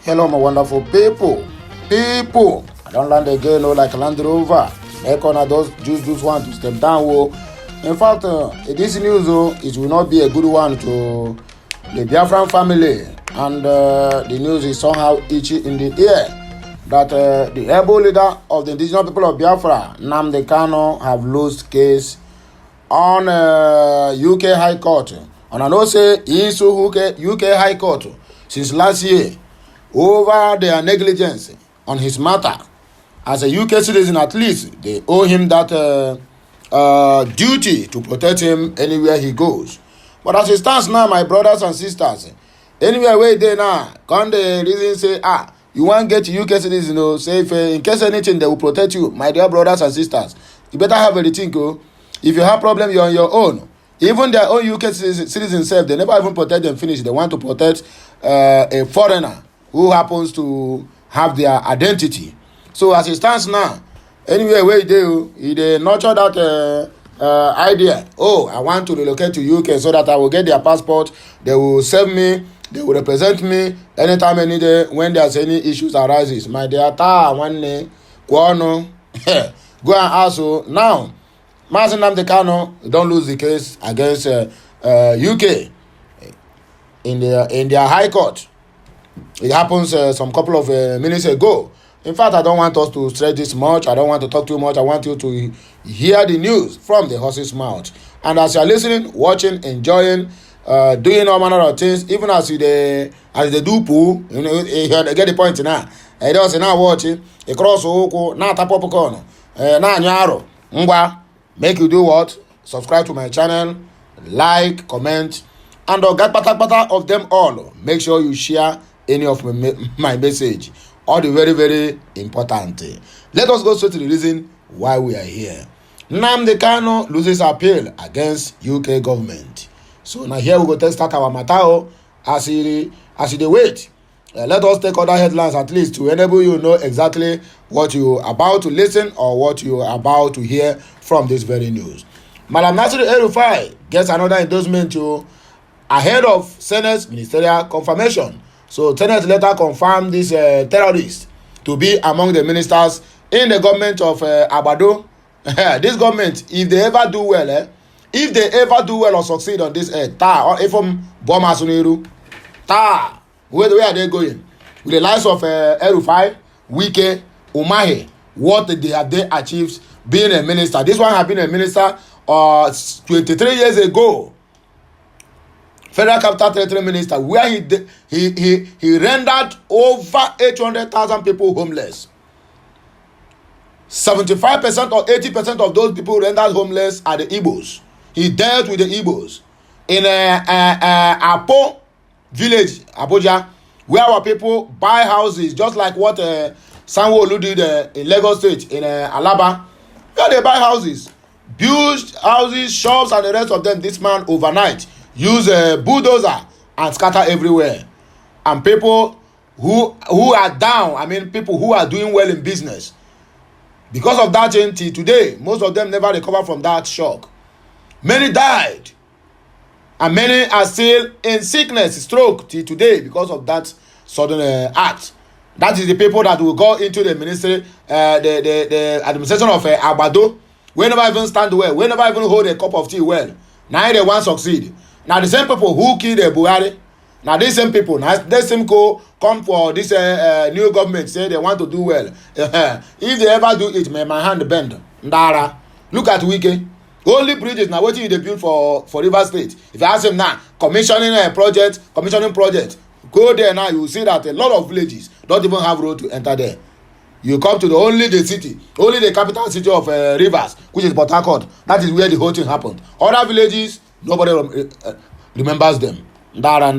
Hello, my wonderful people. I don't land again, no, like Land Rover. Make on those juice one to step down. In fact, this news, it will not be a good one to the Biafran family. And the news is somehow itchy in the ear that the able leader of the indigenous people of Biafra, Nnamdi Kanu, have lost case on UK High Court. And I know say he is UK High Court since last year over their negligence on his matter. As a UK citizen, at least they owe him that duty to protect him anywhere he goes. But as it stands now, my brothers and sisters, anywhere where they now, can't the reason say, you want to get UK citizen, say if in case anything, they will protect you, my dear brothers and sisters. You better have everything, if you have problem, you're on your own. Even their own UK citizens self, they never even protect them finish. They want to protect a foreigner who happens to have their identity. So as it stands now, anywhere where they nurture that idea. Oh, I want to relocate to UK so that I will get their passport. They will serve me. They will represent me anytime, any day when there's any issues arises. My dear, one day, go and ask. Now, Mazi Nnamdi Kanu don't lose the case against UK in their High Court. It happens some couple of minutes ago. In fact, I don't want us to stretch this much. I don't want to talk too much. I want you to hear the news from the horse's mouth. And as you are listening, watching, enjoying, doing all manner of things, even as they do poo, you get the point now. I don't say now watching, a cross oko, now tap popcorn, now nyaro, ngwa. Make you do what? Subscribe to my channel, like, comment, and get pata of them all. Make sure you share any of my message. All the very, very important. Let us go straight to the reason why we are here. Nnamdi Kanu loses appeal against UK government. So now here we go to start our matter as they wait. Let us take other headlines at least to enable you know exactly what you are about to listen or what you are about to hear from this very news. Malam Nasir El-Rufai gets another endorsement ahead of Senate's ministerial confirmation. So Senate later confirmed this terrorist to be among the ministers in the government of Abado. This government, if they ever do well, or succeed on this earth, or if Boma Suniru, where are they going? With the likes of El-Rufai, Wike, Umahi, what they have they achieved being a minister? This one had been a minister 23 years ago. Federal Capital Territory Minister, where he rendered over 800,000 people homeless. 75% or 80% of those people rendered homeless are the Igbos. He dealt with the Igbos in Apo village, Abuja, where our people buy houses, just like what Sanwo-Olu did in Lagos State, in Alaba, where they buy houses, build houses, shops, and the rest of them. This man overnight use a bulldozer and scatter everywhere. And people who are down, people who are doing well in business, because of that till today, most of them never recover from that shock. Many died. And many are still in sickness, stroke till today because of that sudden act. That is the people that will go into the ministry, the administration of Abado. We never even stand well. We never even hold a cup of tea well. Now they want to succeed. Now the same people who killed Buhari, now these same people, now they same come for this new government, say they want to do well. If they ever do it, may my hand bend. Ndara. Look at Wike. Only bridges now. What they build for River State? If you ask him now, commissioning project, go there now. You will see that a lot of villages don't even have road to enter there. You come to only the capital city of Rivers, which is Port Harcourt. That is where the whole thing happened. Other villages, nobody remembers them. Ndara.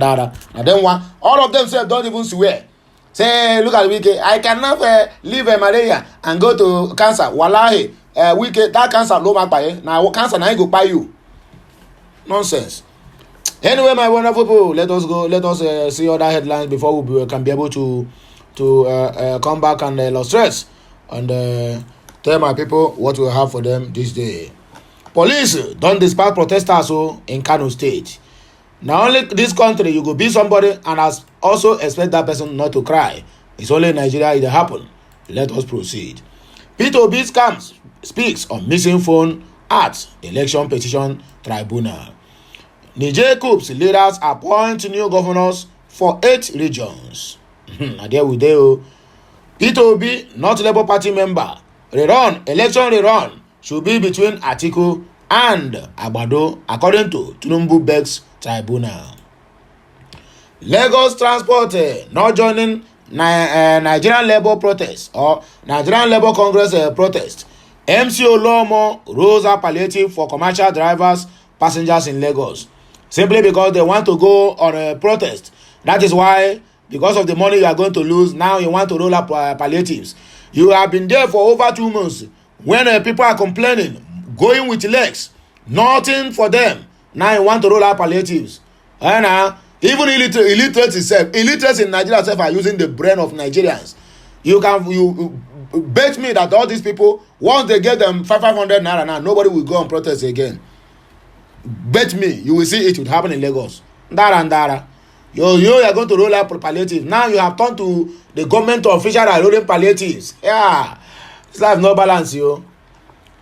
And then all of them don't even swear. Say, look at Wike. I cannot leave malaria and go to cancer. Wallahi. Wike, that cancer no matter by now cancer now go by you. Nonsense. Anyway, my wonderful people, let us see other headlines before we can be able to come back and illustrate and tell my people what we have for them this day. Police don't dispatch protesters in Kano State. Now only this country you go be somebody and as also expect that person not to cry. It's only in Nigeria it happen. Let us proceed. P2B scams speaks on missing phone at election petition tribunal. Niger coups leaders appoint new governors for 8 regions. And there we go. P2B, not Labour Party member, election rerun should be between Atiku and Agbado, according to Tinubu begs tribunal. Lagos Transport not joining Nigerian Labour protest or Nigerian Labour Congress protest. MCO Lomo rose up palliative for commercial drivers, passengers in Lagos, simply because they want to go on a protest. That is why, because of the money you are going to lose, now you want to roll up palliatives. You have been there for over 2 months. When people are complaining, going with legs, nothing for them. Now you want to roll up palliatives. And even illiterates in Nigeria itself are using the brain of Nigerians. You bet me that all these people, once they get them 500 naira now, nobody will go and protest again. Bet me, you will see it would happen in Lagos. Dara. You are going to roll out palliatives. Now you have turned to the government official are rolling palliatives. Yeah. This life no balance, yo.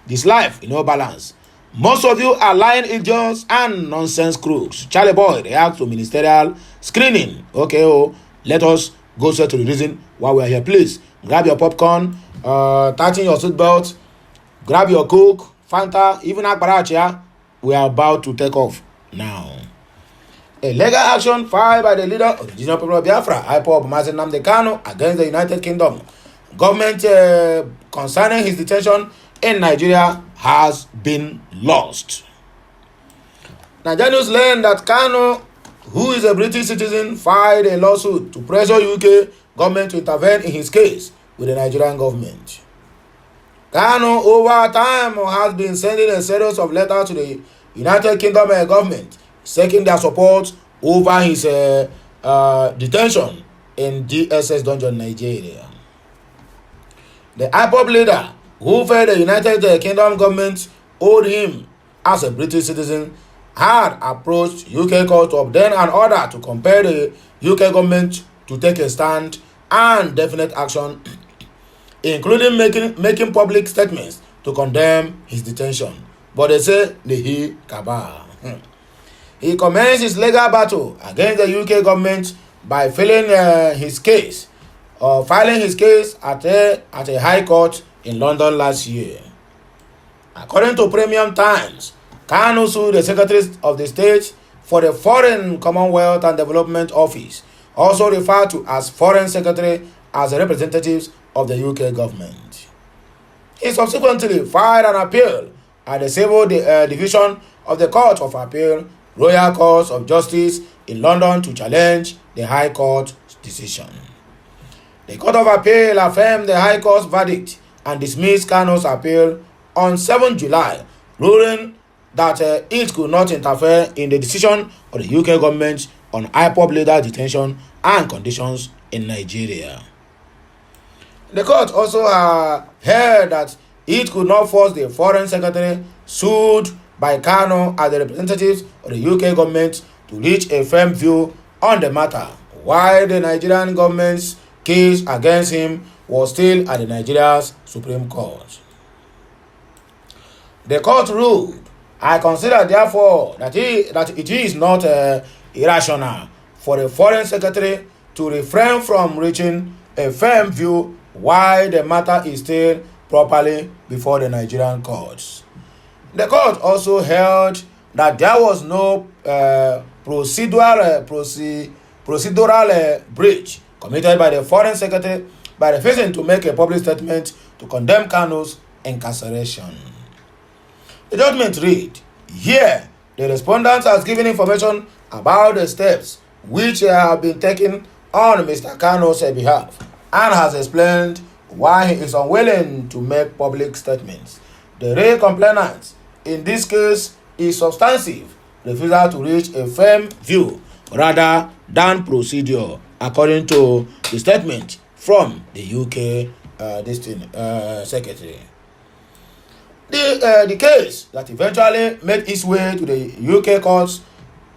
This life no balance. Most of you are lying idiots and nonsense crooks. Charlie Boy reacts to ministerial screening. Okay, let us go straight to the reason why we are here. Please grab your popcorn, tighten your seatbelt, grab your Coke, Fanta, even Akbaracha. We are about to take off now. A legal action filed by the leader of the Indigenous people of Biafra, IPOB Mazen Nnamdi Kanu, against the United Kingdom government concerning his detention in Nigeria has been lost. Nigerians learned that Kanu, who is a British citizen, filed a lawsuit to pressure UK government to intervene in his case with the Nigerian government. Kanu, over time, has been sending a series of letters to the United Kingdom government seeking their support over his detention in DSS dungeon, Nigeria. The IPOB leader, who felt the United Kingdom government owed him as a British citizen, had approached UK court to obtain an order to compel the UK government to take a stand and definite action, including making public statements to condemn his detention. But they say Nehi Kaba. He commenced his legal battle against the UK government by filing his case at a high court in London last year. According to Premium Times, Kanu sued the Secretary of the State for the Foreign, Commonwealth and Development Office, also referred to as Foreign Secretary, as a representative of the UK government. He subsequently filed an appeal at the Civil Division of the Court of Appeal, Royal Court of Justice in London to challenge the High Court's decision. The Court of Appeal affirmed the High Court's verdict and dismissed Kanu's appeal on 7 July, ruling that it could not interfere in the decision of the UK government on IPOB leader detention and conditions in Nigeria. The court also held that it could not force the Foreign Secretary sued by Kanu as the representatives of the UK government to reach a firm view on the matter, while the Nigerian government's case against him was still at the Nigeria's Supreme Court. The court ruled, I consider therefore that it is not irrational for the Foreign Secretary to refrain from reaching a firm view while the matter is still properly before the Nigerian courts. The court also held that there was no procedural breach committed by the Foreign Secretary by refusing to make a public statement to condemn Kanu's incarceration. The judgment read, here, the respondent has given information about the steps which have been taken on Mr. Kanu's behalf and has explained why he is unwilling to make public statements. The real complainant in this case is substantive refusal to reach a firm view rather than procedure, according to the statement from the UK Secretary. The case that eventually made its way to the UK courts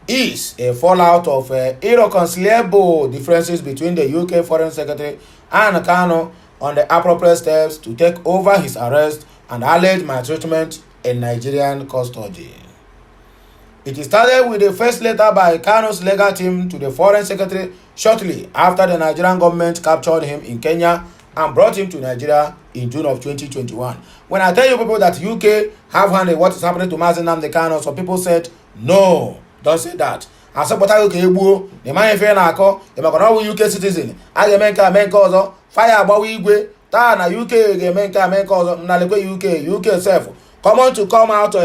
is a fallout of irreconcilable differences between the UK Foreign Secretary and Kanu on the appropriate steps to take over his arrest and alleged maltreatment in Nigerian custody. It started with the first letter by Kanu's legal team to the Foreign Secretary shortly after the Nigerian government captured him in Kenya and brought him to Nigeria in June of 2021. When I tell you people that UK have handled what is happening to Mazi Nnamdi Kanu, some people said, no, don't say that. I said, but I go the man fair na ako, the man UK citizen. I MNK also fire about Igwe. Ta na UK MNK also na UK self. Come on to come out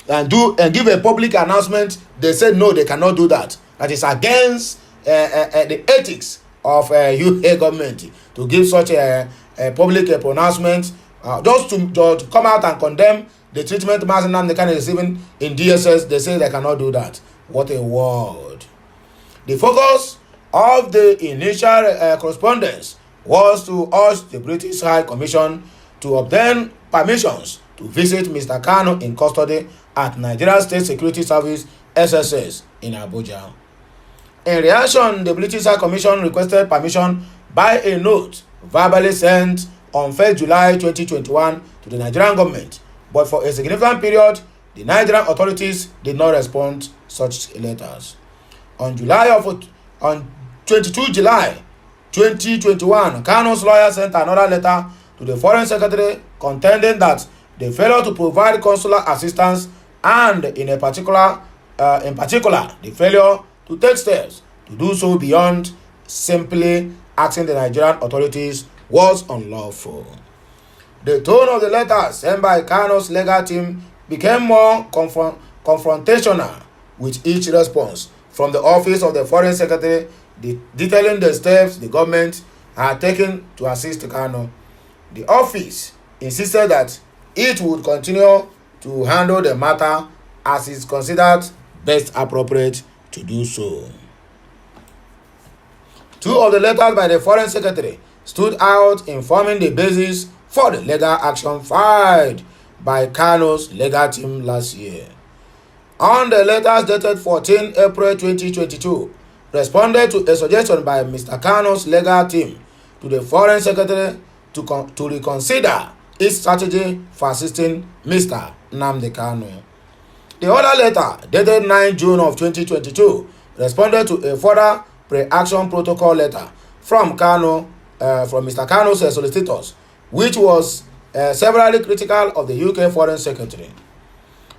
and give a public announcement. They said no, they cannot do that. That is against the ethics of UK government to give such a public pronouncement. Just to come out and condemn the treatment Mazi Nnamdi Kanu is receiving in DSS. They say they cannot do that. What a word. The focus of the initial correspondence was to urge the British High Commission to obtain permissions to visit Mr. Kanu in custody at Nigeria State Security Service SSS in Abuja. In reaction, the British High Commission requested permission by a note verbally sent on 1st July 2021 to the Nigerian government, but for a significant period, the Nigerian authorities did not respond such letters. On 22 July 2021, Kanu's lawyer sent another letter to the Foreign Secretary contending that the failure to provide consular assistance and in particular, the failure to take steps to do so beyond simply asking the Nigerian authorities was unlawful. The tone of the letter sent by Kanu's legal team became more confrontational with each response from the office of the Foreign Secretary, detailing the steps the government had taken to assist Kanu. The office insisted that it would continue to handle the matter as is considered best appropriate to do so. Two of the letters by the Foreign Secretary stood out, informing the basis for the legal action filed by Kanu's legal team last year. On the letters dated 14 April 2022, responded to a suggestion by Mr. Kanu's legal team to the Foreign Secretary to reconsider its strategy for assisting Mr. Nnamdi Kanu. The other letter, dated 9 June of 2022, responded to a further pre-action protocol letter from Mr. Kanu's solicitors, which was severely critical of the UK Foreign Secretary.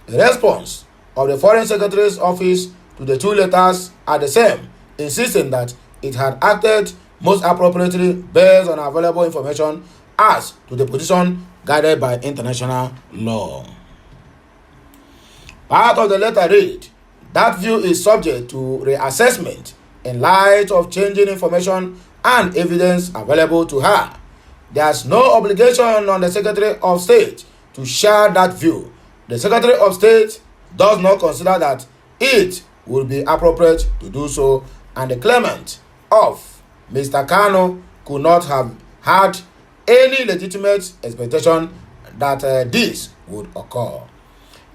The response of the Foreign Secretary's office to the two letters are the same, insisting that it had acted most appropriately based on available information as to the position guided by international law. Part of the letter read, that view is subject to reassessment in light of changing information and evidence available to her. There is no obligation on the Secretary of State to share that view. The Secretary of State does not consider that it would be appropriate to do so, and the claimant of Mr. Kanu could not have had any legitimate expectation that this would occur.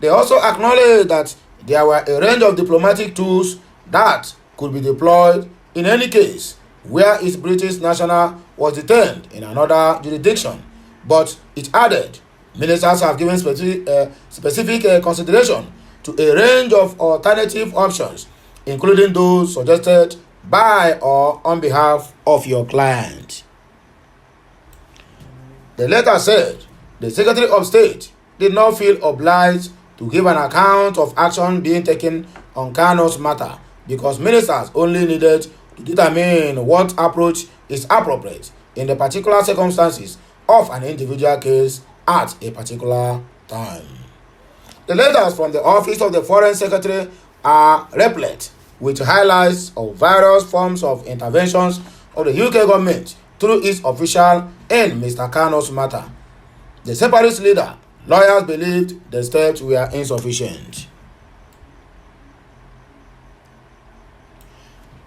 They also acknowledge that there were a range of diplomatic tools that could be deployed in any case where its British national was detained in another jurisdiction, but it added, ministers have given specific consideration to a range of alternative options, including those suggested by or on behalf of your client. The letter said the Secretary of State did not feel obliged to give an account of action being taken on Kanu's matter because ministers only needed to determine what approach is appropriate in the particular circumstances of an individual case at a particular time. The letters from the office of the Foreign Secretary are replete with highlights of various forms of interventions of the UK government through its official in Mr. Kanu's matter. The separatist leader, lawyers believed the steps were insufficient.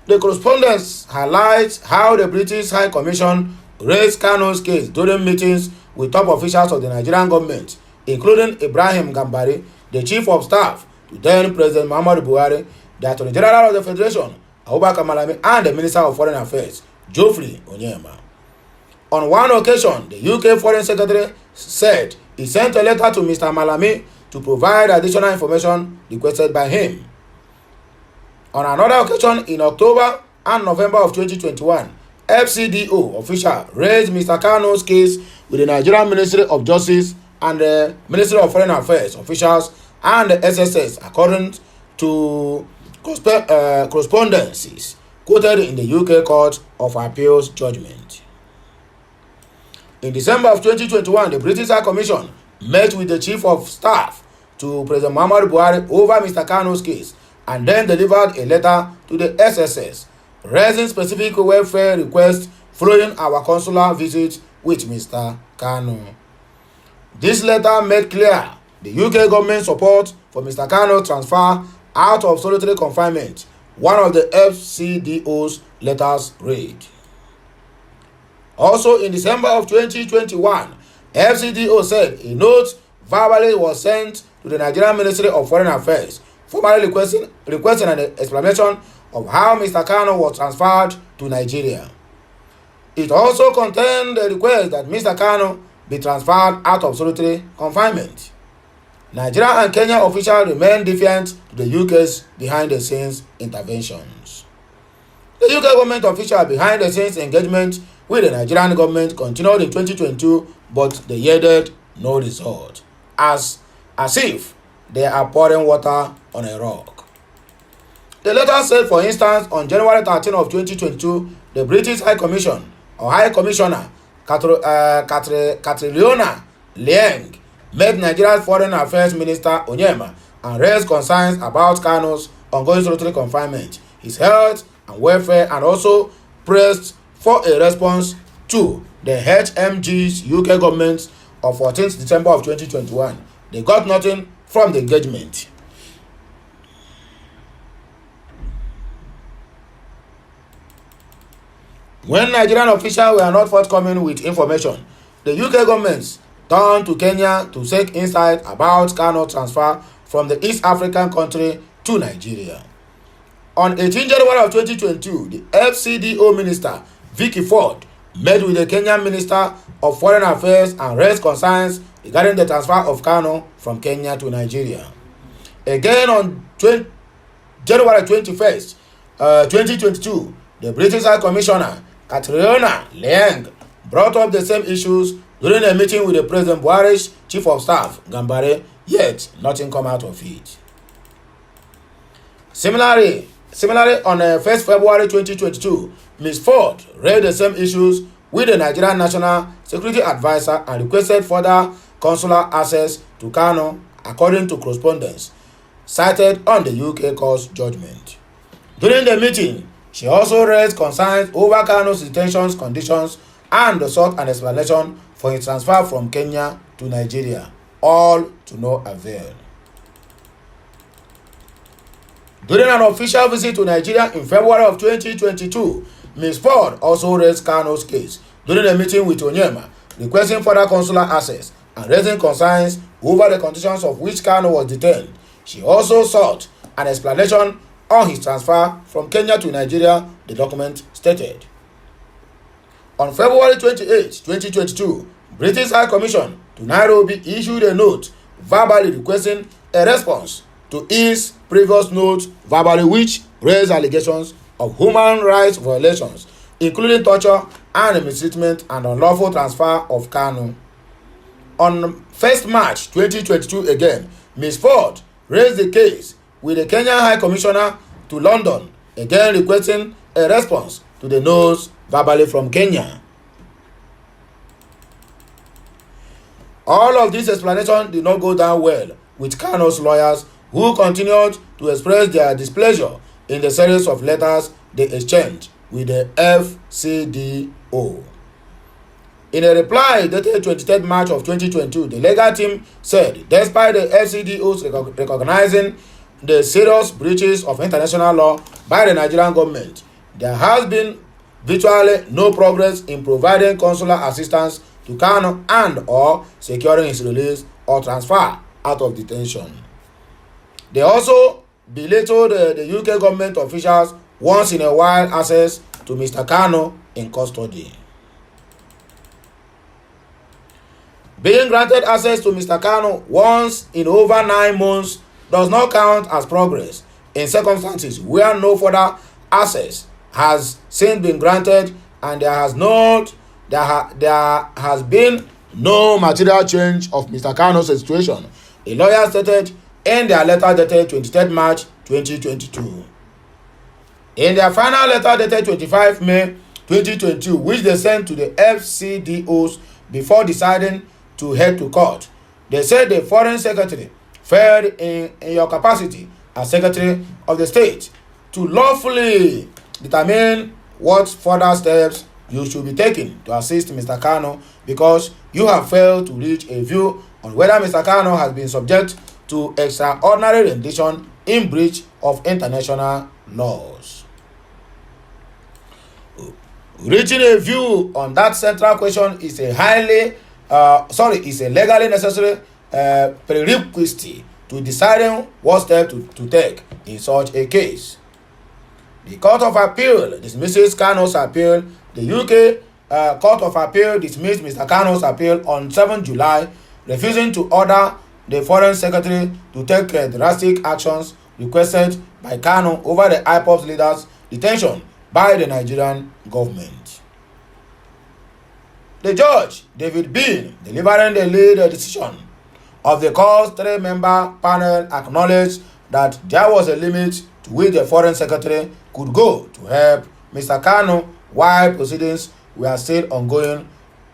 The correspondence highlights how the British High Commission raised Kanu's case during meetings with top officials of the Nigerian government, including Ibrahim Gambari, the Chief of Staff to then President Muhammadu Buhari, the Attorney General of the Federation, Abubakar Malami, and the Minister of Foreign Affairs, Geoffrey Onyema. On one occasion, the UK Foreign Secretary said he sent a letter to Mr. Malami to provide additional information requested by him. On another occasion, in October and November of 2021, FCDO official raised Mr. Kano's case with the Nigerian Ministry of Justice and the Ministry of Foreign Affairs officials and the SSS, according to correspondences quoted in the UK Court of Appeals judgment. In December of 2021, the British High Commission met with the Chief of Staff to President Muhammadu Buhari over Mr. Kano's case and then delivered a letter to the SSS raising specific welfare requests following our consular visit with Mr. Kano. This letter made clear the UK government's support for Mr. Kano's transfer out of solitary confinement, one of the FCDO's letters read. Also in December of 2021, FCDO said a note verbally was sent to the Nigerian Ministry of Foreign Affairs, formally requesting an explanation of how Mr. Kano was transferred to Nigeria. It also contained a request that Mr. Kano be transferred out of solitary confinement. Nigeria and Kenya officials remain defiant to the UK's behind-the-scenes interventions. The UK government official behind-the-scenes engagement with the Nigerian government continued in 2022, but they yielded no result, as if they are pouring water on a rock. The letter said, for instance, on January 13 of 2022, the British High Commission or High Commissioner Catriona Liang met Nigeria's Foreign Affairs Minister Onyema and raised concerns about Kano's ongoing solitary confinement, his health and welfare, and also pressed for a response to the HMG's UK government of 14th December of 2021. They got nothing from the engagement. When Nigerian officials were not forthcoming with information, the UK government turned to Kenya to seek insight about Kano's transfer from the East African country to Nigeria. On 18 January of 2022, the FCDO minister, Vicky Ford, met with the Kenyan Minister of Foreign Affairs and raised concerns regarding the transfer of Kano from Kenya to Nigeria. Again, on January 21st, 2022, the British High Commissioner, Catriona Liang, brought up the same issues during a meeting with the President Buhari's Chief of Staff, Gambare, yet nothing come out of it. Similarly, on 1st February 2022, Ms. Ford raised the same issues with the Nigerian National Security Advisor and requested further consular access to Kano, according to correspondence cited on the UK court's judgment. During the meeting, she also raised concerns over Kano's detention conditions and sought an explanation for his transfer from Kenya to Nigeria, all to no avail. During an official visit to Nigeria in February of 2022, Ms. Ford also raised Kano's case during a meeting with Onyema, requesting further consular access and raising concerns over the conditions of which Kano was detained. She also sought an explanation on his transfer from Kenya to Nigeria, the document stated. On February 28, 2022, British High Commission to Nairobi issued a note verbally requesting a response to its previous note verbally, which raised allegations of human rights violations, including torture and mistreatment and unlawful transfer of Kano. On 1st March 2022 again, Ms. Ford raised the case with the Kenyan High Commissioner to London, again requesting a response to the notes verbally from Kenya. All of this explanation did not go down well with Kano's lawyers, who continued to express their displeasure in the series of letters they exchanged with the FCDO. In a reply dated 23 March of 2022, the legal team said, despite the FCDO's recognizing the serious breaches of international law by the Nigerian government, there has been virtually no progress in providing consular assistance to Kano and or securing his release or transfer out of detention. They also belittled the UK government officials once in a while access to Mr. Kanu in custody. Being granted access to Mr. Kanu once in over 9 months does not count as progress in circumstances where no further access has since been granted and there has been no material change of Mr. Kanu's situation, a lawyer stated in their letter dated 23 March 2022. In their final letter dated 25 May 2022, which they sent to the FCDOs before deciding to head to court, they said the Foreign Secretary failed in your capacity as Secretary of the State to lawfully determine what further steps you should be taking to assist Mr. Kanu, because you have failed to reach a view on whether Mr. Kanu has been subject to extraordinary rendition in breach of international laws. Reaching a view on that central question is a legally necessary prerequisite to deciding what step to take in such a case. The Court of Appeal dismisses Kanu's appeal. The UK Court of Appeal dismissed Mr. Kanu's appeal on 7 July, refusing to order the Foreign Secretary to take drastic actions requested by Kanu over the IPOB's leader's detention by the Nigerian government. The judge, David Bean, delivering the lead decision of the court's 3-member panel, acknowledged that there was a limit to which the Foreign Secretary could go to help Mr. Kanu while proceedings were still ongoing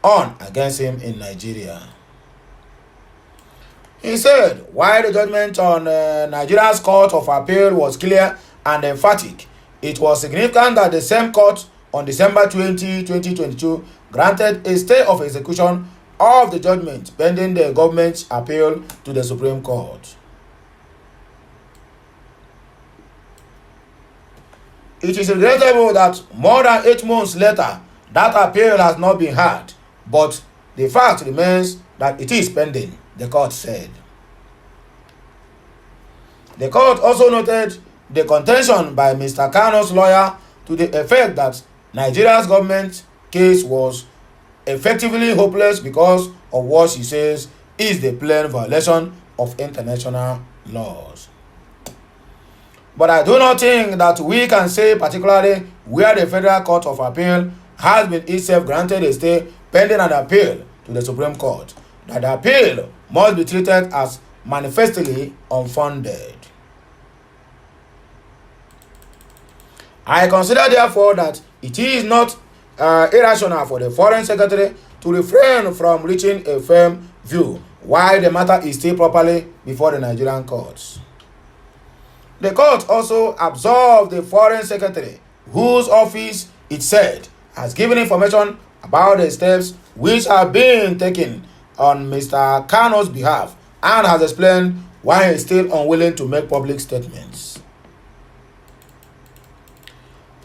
on against him in Nigeria. He said, while the judgment on Nigeria's Court of Appeal was clear and emphatic, it was significant that the same court on December 20, 2022 granted a stay of execution of the judgment pending the government's appeal to the Supreme Court. It is regrettable that more than 8 months later, that appeal has not been heard, but the fact remains that it is pending, the court said. The court also noted the contention by Mr. Kanu's lawyer to the effect that Nigeria's government case was effectively hopeless because of what she says is the plain violation of international laws. But I do not think that we can say, particularly where the Federal Court of Appeal has been itself granted a stay pending an appeal to the Supreme Court, that the appeal must be treated as manifestly unfounded. I consider therefore that it is not irrational for the Foreign Secretary to refrain from reaching a firm view while the matter is still properly before the Nigerian courts. The court also absolved the Foreign Secretary, whose office, it said, has given information about the steps which are being taken on Mr. Kanu's behalf, and has explained why he is still unwilling to make public statements.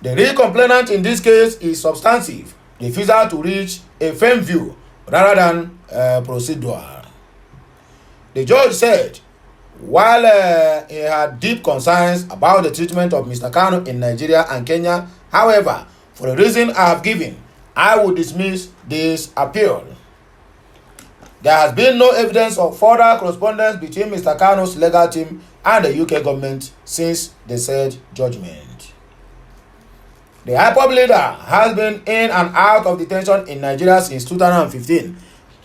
The real complainant in this case is substantive, refusal to reach a firm view rather than procedural. The judge said, while he had deep concerns about the treatment of Mr. Kanu in Nigeria and Kenya, however, for the reason I have given, I would dismiss this appeal. There has been no evidence of further correspondence between Mr. Kanu's legal team and the UK government since the said judgment. The IPOB leader has been in and out of detention in Nigeria since 2015.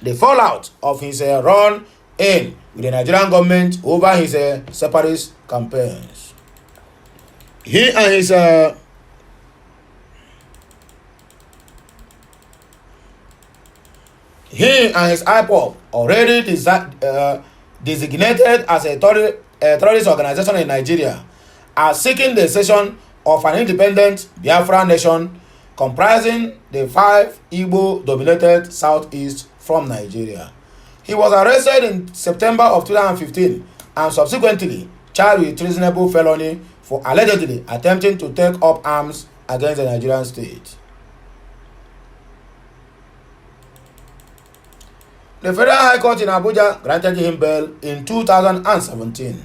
The fallout of his run-in with the Nigerian government over his separatist campaigns. He and his IPOB, already designated as a terrorist organization in Nigeria, are seeking the cession of an independent Biafra nation comprising the 5 Igbo-dominated southeast from Nigeria. He was arrested in September of 2015 and subsequently charged with treasonable felony for allegedly attempting to take up arms against the Nigerian state. The Federal High Court in Abuja granted him bail in 2017.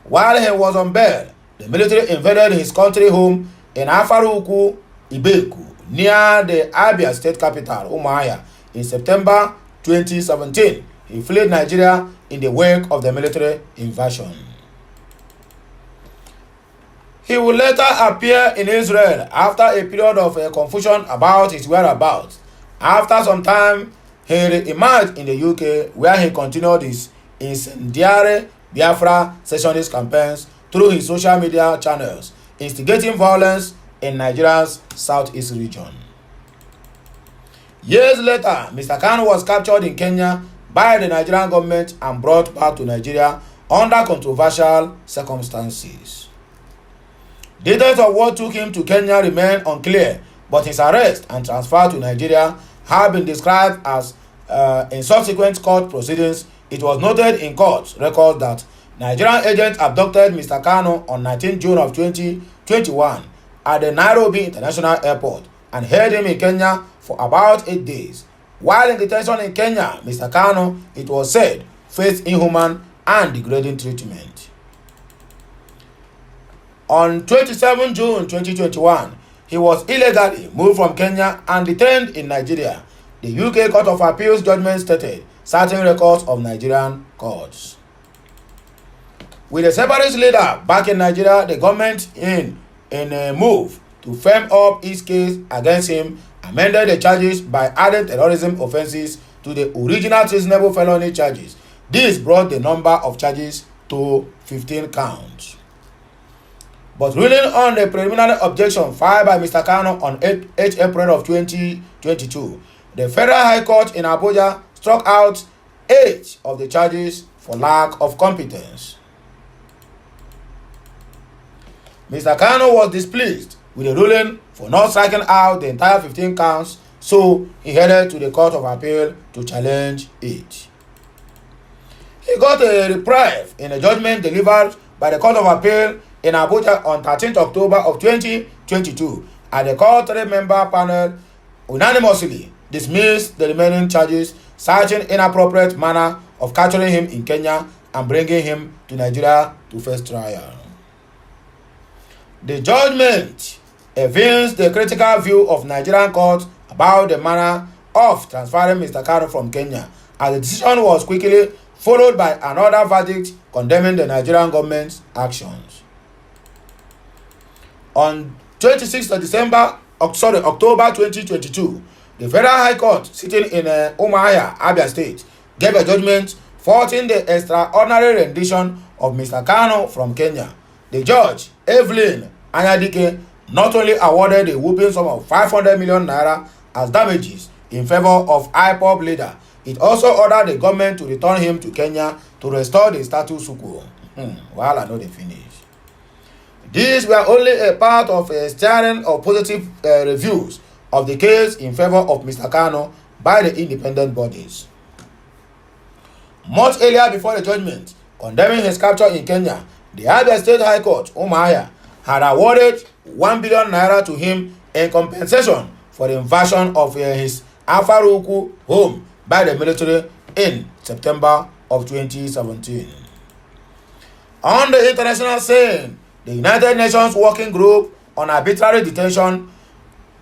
While he was on bail, the military invaded his country home in Afaruku, Ibeku, near the Abia state capital, Umuahia, in September 2017. He fled Nigeria in the wake of the military invasion. He would later appear in Israel after a period of confusion about his whereabouts. After some time, he re-emerged in the UK, where he continued his incendiary BIAFRA secessionist campaigns through his social media channels, instigating violence in Nigeria's southeast region. Years later, Mr. Kanu was captured in Kenya by the Nigerian government and brought back to Nigeria under controversial circumstances. Details of what took him to Kenya remain unclear, but his arrest and transfer to Nigeria have been described as in subsequent court proceedings. It was noted in court records that Nigerian agents abducted Mr. Kanu on 19 June of 2021 at the Nairobi International Airport and held him in Kenya for about 8 days. While in detention in Kenya, Mr. Kanu, it was said, faced inhuman and degrading treatment. On 27 June 2021, he was illegally moved from Kenya and detained in Nigeria. The UK Court of Appeals judgment stated certain records of Nigerian courts. With the separatist leader back in Nigeria, the government, in a move to firm up its case against him, amended the charges by adding terrorism offences to the original treasonable felony charges. This brought the number of charges to 15 counts. But ruling on the preliminary objection filed by Mr. Kanu on 8 April of 2022, the Federal High Court in Abuja struck out 8 of the charges for lack of competence. Mr. Kanu was displeased with the ruling for not striking out the entire 15 counts, so he headed to the Court of Appeal to challenge it. He got a reprieve in a judgment delivered by the Court of Appeal in Abuja on 13 October of 2022, and the court 3-member panel unanimously dismissed the remaining charges, citing inappropriate manner of capturing him in Kenya and bringing him to Nigeria to face trial. The judgment evinced the critical view of Nigerian courts about the manner of transferring Mr. Kanu from Kenya, and the decision was quickly followed by another verdict condemning the Nigerian government's actions. On 26 October 2022, the Federal High Court, sitting in Umuahia, Abia State, gave a judgment faulting the extraordinary rendition of Mr. Kanu from Kenya. The judge, Evelyn Anyadike, not only awarded a whooping sum of 500 million naira as damages in favor of IPOB leader, it also ordered the government to return him to Kenya to restore the status quo. While I know they finish. These were only a part of a string of positive reviews of the case in favor of Mr. Kanu by the independent bodies. Much earlier before the judgment condemning his capture in Kenya, the Abia State High Court, Umuahia, had awarded 1 billion naira to him in compensation for the invasion of his Afaruku home by the military in September of 2017. On the international scene, the United Nations Working Group on Arbitrary Detention,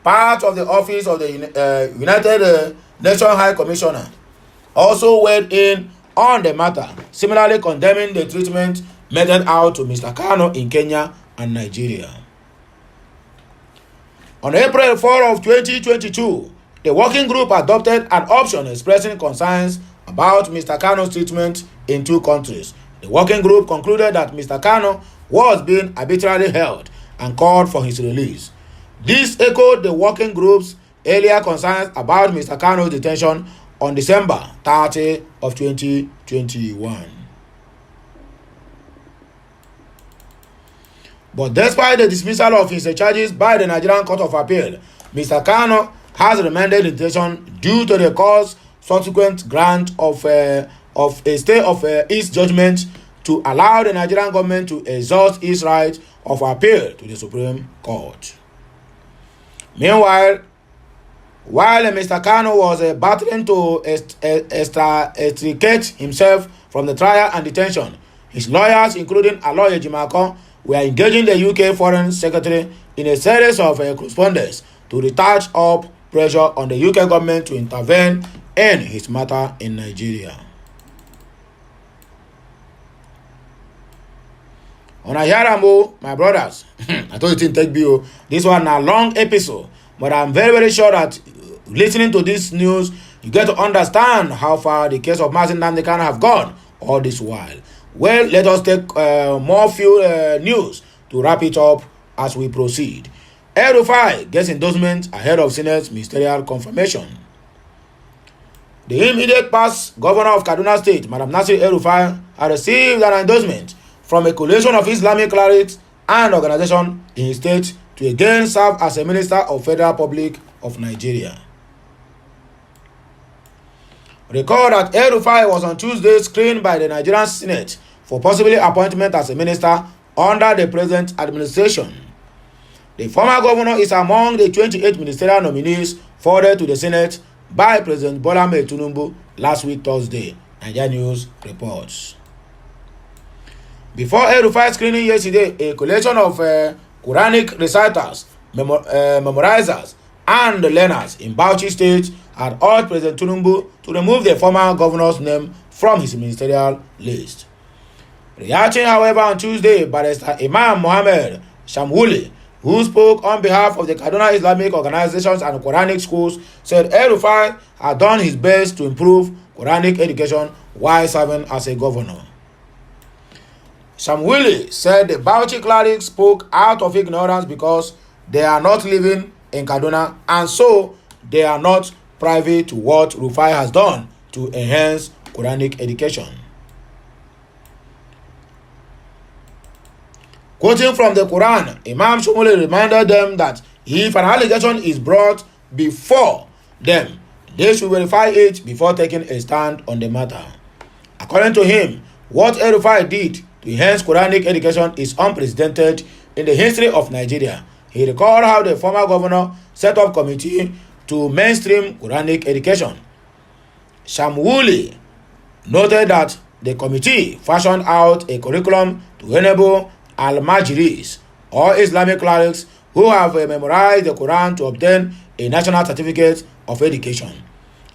part of the Office of the United Nations High Commissioner, also weighed in on the matter, similarly condemning the treatment meted out to Mr. Kanu in Kenya and Nigeria. On April 4 of 2022, the working group adopted an option expressing concerns about Mr. Kanu's treatment in 2 countries. The working group concluded that Mr. Kanu was being arbitrarily held and called for his release. This echoed the working group's earlier concerns about Mr. Kanu's detention on December 30 of 2021. But despite the dismissal of his charges by the Nigerian Court of Appeal, Mr. Kanu has remained in detention due to the court's subsequent grant of a stay of its judgment to allow the Nigerian government to exhaust its right of appeal to the Supreme Court. Meanwhile, while Mr. Kanu was battling to extricate himself from the trial and detention, His lawyers, including Aloy Ejimakor, were engaging the UK Foreign Secretary in a series of correspondence to retouch up pressure on the UK government to intervene in his matter in Nigeria. On Ayaramo, my brothers, I told you to take bio. This one a long episode, but I'm very, very sure that listening to this news, you get to understand how far the case of Mazi Nnamdi Kanu have gone all this while. Well, let us take more few news to wrap it up as we proceed. El-Rufai gets endorsement ahead of Senate's ministerial confirmation. The immediate past governor of Kaduna State, Madam Nasir El-Rufai, had received an endorsement from a coalition of Islamic clerics and organizations in his state to again serve as a minister of Federal Republic of Nigeria. Recall that El-Rufai was on Tuesday screened by the Nigerian Senate for possibly appointment as a minister under the present administration. The former governor is among the 28 ministerial nominees forwarded to the Senate by President Bola Ahmed Tinubu last week Thursday, Nigeria News reports. Before El-Rufai screening yesterday, a collection of Quranic reciters, memorizers, and learners in Bauchi State had urged President Tinubu to remove the former governor's name from his ministerial list. Reacting, however, on Tuesday, Barrister Imam Mohammed Shamwuli, who spoke on behalf of the Kaduna Islamic organizations and Quranic schools, said El-Rufai had done his best to improve Quranic education while serving as a governor. Shamwili said the Bauchi clerics spoke out of ignorance because they are not living in Kaduna, and so they are not privy to what Rufai has done to enhance Quranic education. Quoting from the Quran, Imam Shamwili reminded them that if an allegation is brought before them, they should verify it before taking a stand on the matter. According to him, what El-Rufai did to enhance Quranic education is unprecedented in the history of Nigeria. He recalled how the former governor set up a committee to mainstream Quranic education. Shamwuli noted that the committee fashioned out a curriculum to enable al-Majiris, or Islamic clerics who have memorized the Quran, to obtain a national certificate of education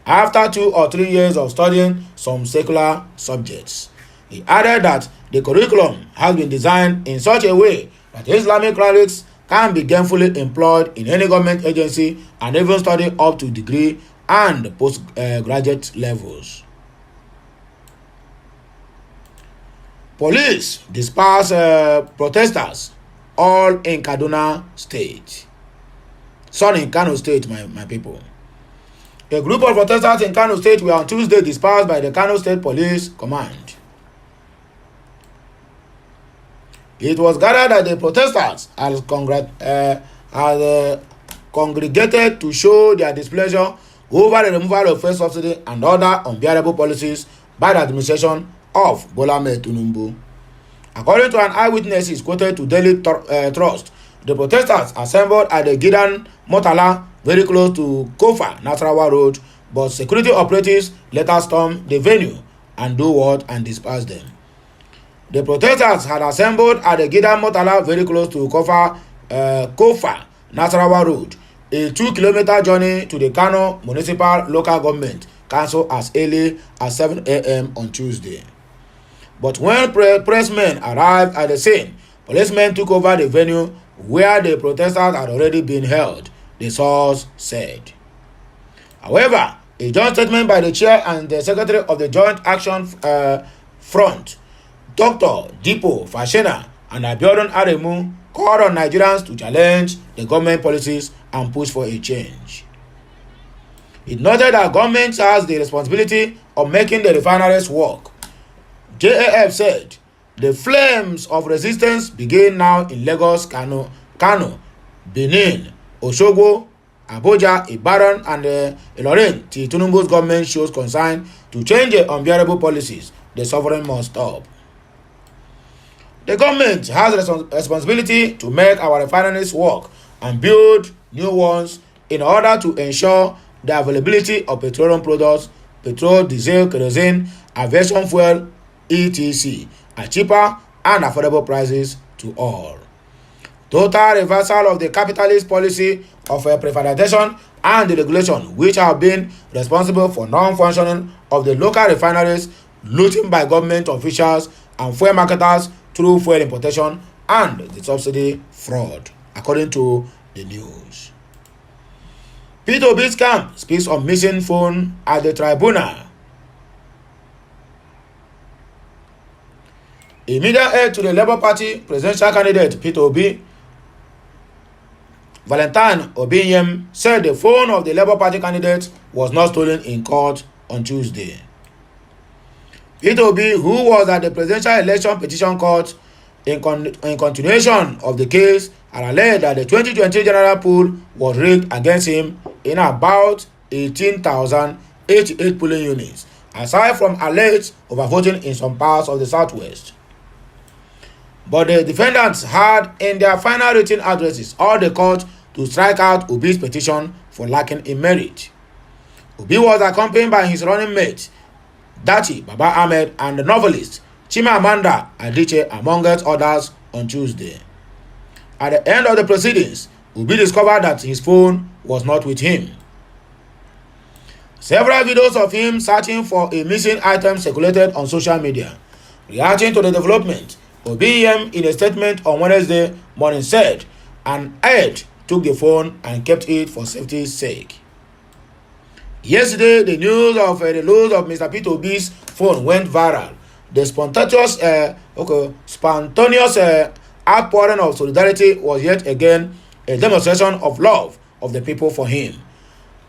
after 2 or 3 years of studying some secular subjects. He added that the curriculum has been designed in such a way that Islamic clerics can be gainfully employed in any government agency and even study up to degree and postgraduate levels. Police disperse protesters all in Kaduna State. Some in Kano State, my people. A group of protesters in Kano State were on Tuesday dispersed by the Kano State Police Command. It was gathered that the protesters had congregated to show their displeasure over the removal of fuel subsidy and other unbearable policies by the administration of Bola Ahmed Tinubu. According to an eyewitness quoted to Daily Trust, the protesters assembled at the Gidan Motala, very close to Kofa Nasarawa Road, but security operatives later stormed the venue and dispersed them. The protesters had assembled at the Gidan Motala, very close to Kofa Nasarawa Road, a 2-kilometer journey to the Kano Municipal Local Government Council as early as 7 a.m. on Tuesday. But when pressmen arrived at the scene, policemen took over the venue where the protesters had already been held, the source said. However, a joint statement by the chair and the secretary of the Joint Action Front, Dr. Dipo Fashena and Abiodun Aremu, called on Nigerians to challenge the government policies and push for a change. It noted that government has the responsibility of making the refineries work. JAF said the flames of resistance begin now in Lagos, Kano, Benin, Osogbo, Abuja, Ibadan, and Ilorin till Tinubu's government shows concern to change the unbearable policies the sovereign must stop. The government has a responsibility to make our refineries work and build new ones in order to ensure the availability of petroleum products, petrol, diesel, kerosene, aviation fuel, etc., at cheaper and affordable prices to all. Total reversal of the capitalist policy of privatization and deregulation, which have been responsible for non-functioning of the local refineries, looting by government officials and fuel marketers through fuel importation, and the subsidy fraud, according to the news. Peter Ob's camp speaks on missing phone at the tribunal. Immediate aide to the Labour Party presidential candidate Peter Obi, Valentine Obinyem, said the phone of the Labour Party candidate was not stolen in court on Tuesday. Peter Obi, who was at the presidential election petition court in continuation of the case, had alleged that the 2020 general pool was rigged against him in about 18,088 polling units, aside from alleged overvoting in some parts of the southwest. But the defendants had in their final written addresses urged the court to strike out Obi's petition for lacking in merit. Obi was accompanied by his running mate, Dati Baba Ahmed, and the novelist Chimamanda Adichie, among others, on Tuesday. At the end of the proceedings, Obi discovered that his phone was not with him. Several videos of him searching for a missing item circulated on social media. Reacting to the development, Obinyem, in a statement on Wednesday morning, said an aide took the phone and kept it for safety's sake. Yesterday, the news of the loss of Mr. Peter Obi's phone went viral. The spontaneous outpouring of solidarity was yet again a demonstration of love of the people for him.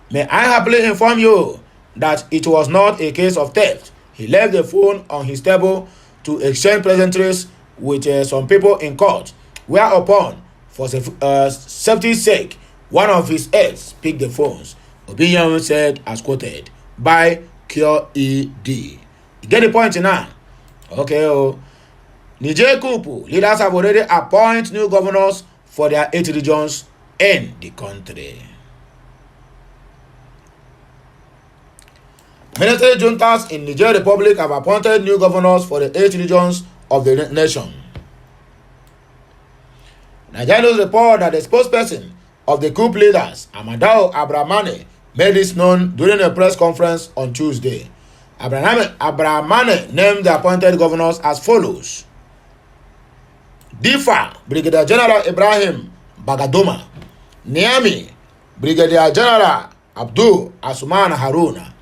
May I happily inform you that it was not a case of theft. He left the phone on his table to exchange pleasantries with some people in court, whereupon, for safety's sake, one of his aides picked the phones, Obinyem said, as quoted by Cure ED. You get the point now? Okay, Niger coup leaders have already appointed new governors for their 8 regions in the country. Military juntas in Niger Republic have appointed new governors for the 8 regions of the nation. Nigerians report that the spokesperson of the coup leaders, Amadou Abramane, made this known during a press conference on Tuesday. Abramane named the appointed governors as follows: Difa, Brigadier General Ibrahim Bagadoma; Niamey, Brigadier General Abdul Asuman Haruna;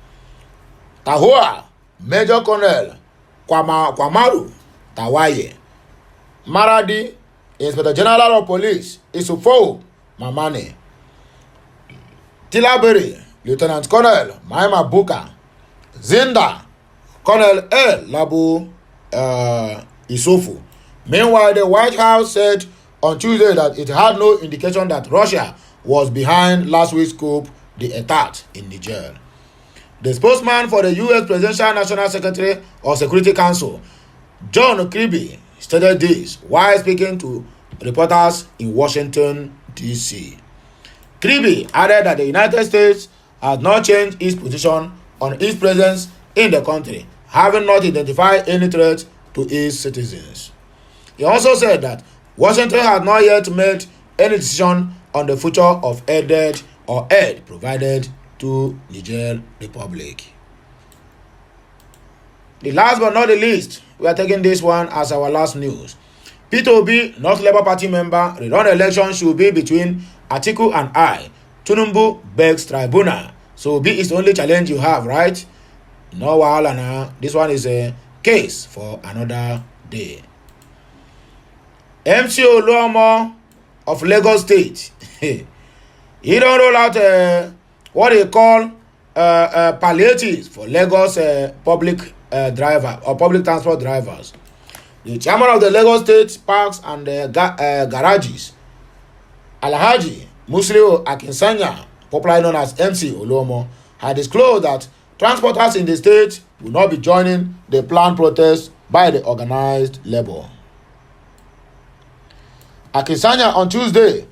Tahoua, Major Colonel Kwamaru Tawaye; Maradi, Inspector General of Police Isufo Mamane; Tilaberi, Lieutenant Colonel Maima Buka; Zinda, Colonel El Labu Isofu. Meanwhile, the White House said on Tuesday that it had no indication that Russia was behind last week's coup d'etat in Niger. The spokesman for the U.S. Presidential National Secretary or Security Council, John Kirby, stated this while speaking to reporters in Washington, D.C. Kirby added that the United States has not changed its position on its presence in the country, having not identified any threat to its citizens. He also said that Washington has not yet made any decision on the future of aid provided to Niger Republic. The last but not the least, we are taking this one as our last news. Peter Obi, North Labour Party member, rerun election should be between Atiku and I. Tinubu begs tribunal. So Obi is the only challenge you have, right? No wahala now. This one is a case for another day. MC Oluomo of Lagos State, he don't roll out what they call palliatives for Lagos public driver or public transport drivers. The chairman of the Lagos State Parks and Garages, Alhaji Musliu Akinsanya, popularly known as MC Oluomo, had disclosed that transporters in the state will not be joining the planned protest by the organized labor. Akinsanya on Tuesday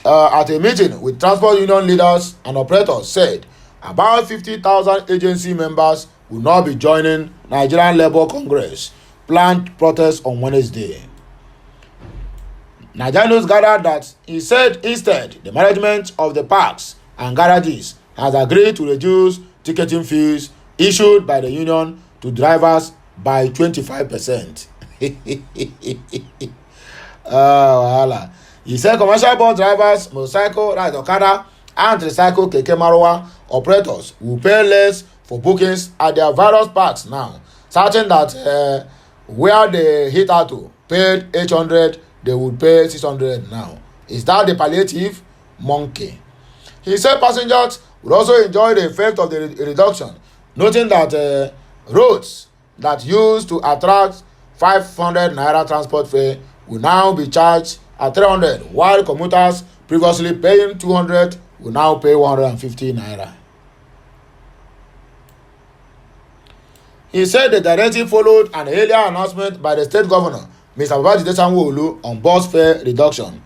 at a meeting with transport union leaders and operators said about 50,000 agency members will not be joining Nigerian Labour Congress planned protest on Wednesday. Nigerians gathered that he said instead the management of the parks and garages has agreed to reduce ticketing fees issued by the union to drivers by 25%. Wahala. He said commercial bus drivers, motorcycle, ride Okada, and tricycle Keke Marwa operators will pay less for bookings at their various parks now, certain that where they hit out to paid 800, they would pay 600 now. Is that the palliative? Monkey. He said passengers would also enjoy the effect of the reduction, noting that roads that used to attract 500 naira transport fare will now be charged at 300, while commuters previously paying 200 will now pay 150 naira. He said the directive followed an earlier announcement by the state governor, Mr. Babajide Sanwo-Olu, on bus fare reduction.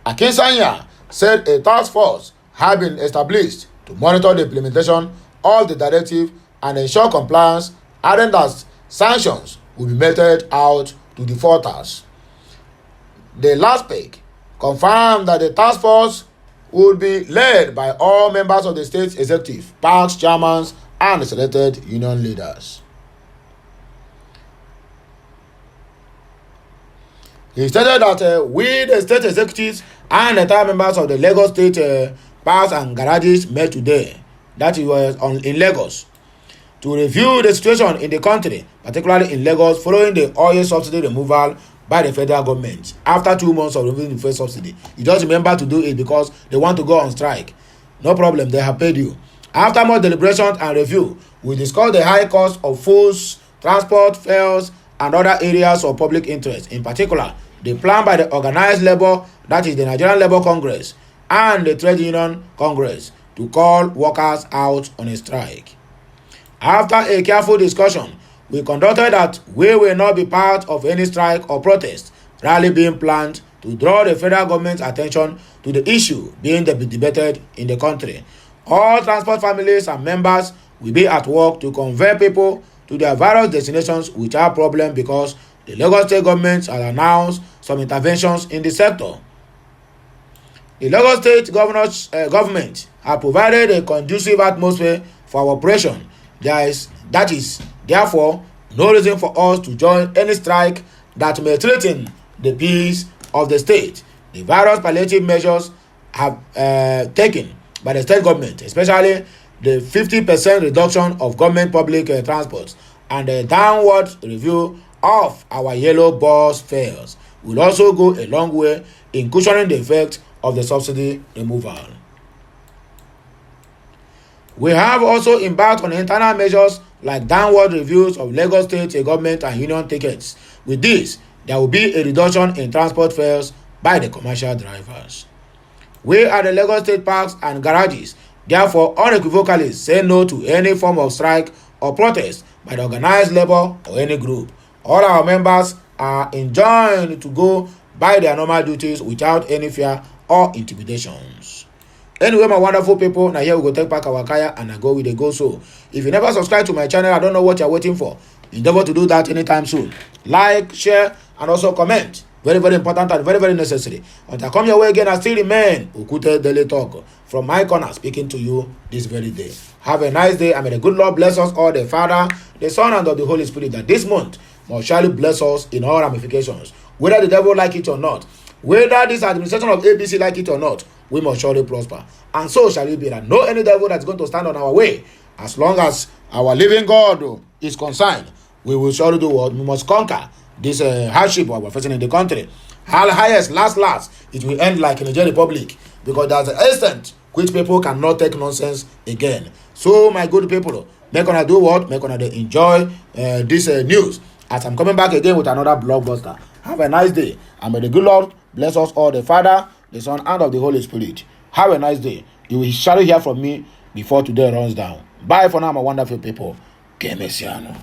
Akinsanya said a task force had been established to monitor the implementation of the directive and ensure compliance, adding that sanctions will be meted out to defaulters. The last page confirmed that the task force would be led by all members of the state executive, parks chairmen, and selected union leaders. He stated that we, the state executives and entire members of the Lagos State parks and garages met today, that it was in Lagos, to review the situation in the country, particularly in Lagos, following the oil subsidy removal by the federal government after 2 months of removing the first subsidy. You just remember to do it because they want to go on strike. No problem, they have paid you. After more deliberation and review, we discussed the high cost of foods, transport, fares, and other areas of public interest, in particular, the plan by the organized labor, that is the Nigerian Labour Congress, and the Trade Union Congress, to call workers out on a strike. After a careful discussion, we conducted that we will not be part of any strike or protest rally being planned to draw the federal government's attention to the issue being debated in the country. All transport families and members will be at work to convey people to their various destinations without problem because the Lagos State government has announced some interventions in the sector. The Lagos State government has provided a conducive atmosphere for our operation. That is, therefore, no reason for us to join any strike that may threaten the peace of the state. The various palliative measures have taken by the state government, especially the 50% reduction of government public transport and the downward review of our yellow bus fares, will also go a long way in cushioning the effect of the subsidy removal. We have also embarked on internal measures like downward reviews of Lagos State government and union tickets. With this, there will be a reduction in transport fares by the commercial drivers. We at the Lagos State parks and garages therefore unequivocally say no to any form of strike or protest by the organized labor or any group. All our members are enjoined to go by their normal duties without any fear or intimidations. Anyway, my wonderful people, now here we go take back our kaya and I go with the go so. If you never subscribe to my channel, I don't know what you're waiting for. Endeavor to do that anytime soon. Like, share, and also comment. Very, very important and very, very necessary. Until I come your way again, I still remain Okute Daily Talk from my corner speaking to you this very day. Have a nice day, and may the good Lord bless us all, the Father, the Son, and of the Holy Spirit, that this month must surely bless us in all ramifications. Whether the devil like it or not, whether this administration of ABC like it or not, we must surely prosper. And so shall it be, that no any devil that's going to stand on our way. As long as our living God is concerned, we will surely do what? We must conquer this hardship we're facing in the country. Highest, last, it will end like in the Nigeria Republic, because there's an extent which people cannot take nonsense again. So, my good people, make gonna do what? Make gonna enjoy this news, as I'm coming back again with another blockbuster. Have a nice day, and may the good Lord bless us all, the Father, the Son, and of the Holy Spirit. Have a nice day. You will surely hear from me before today runs down. Bye for now, my wonderful people. Que mesiano.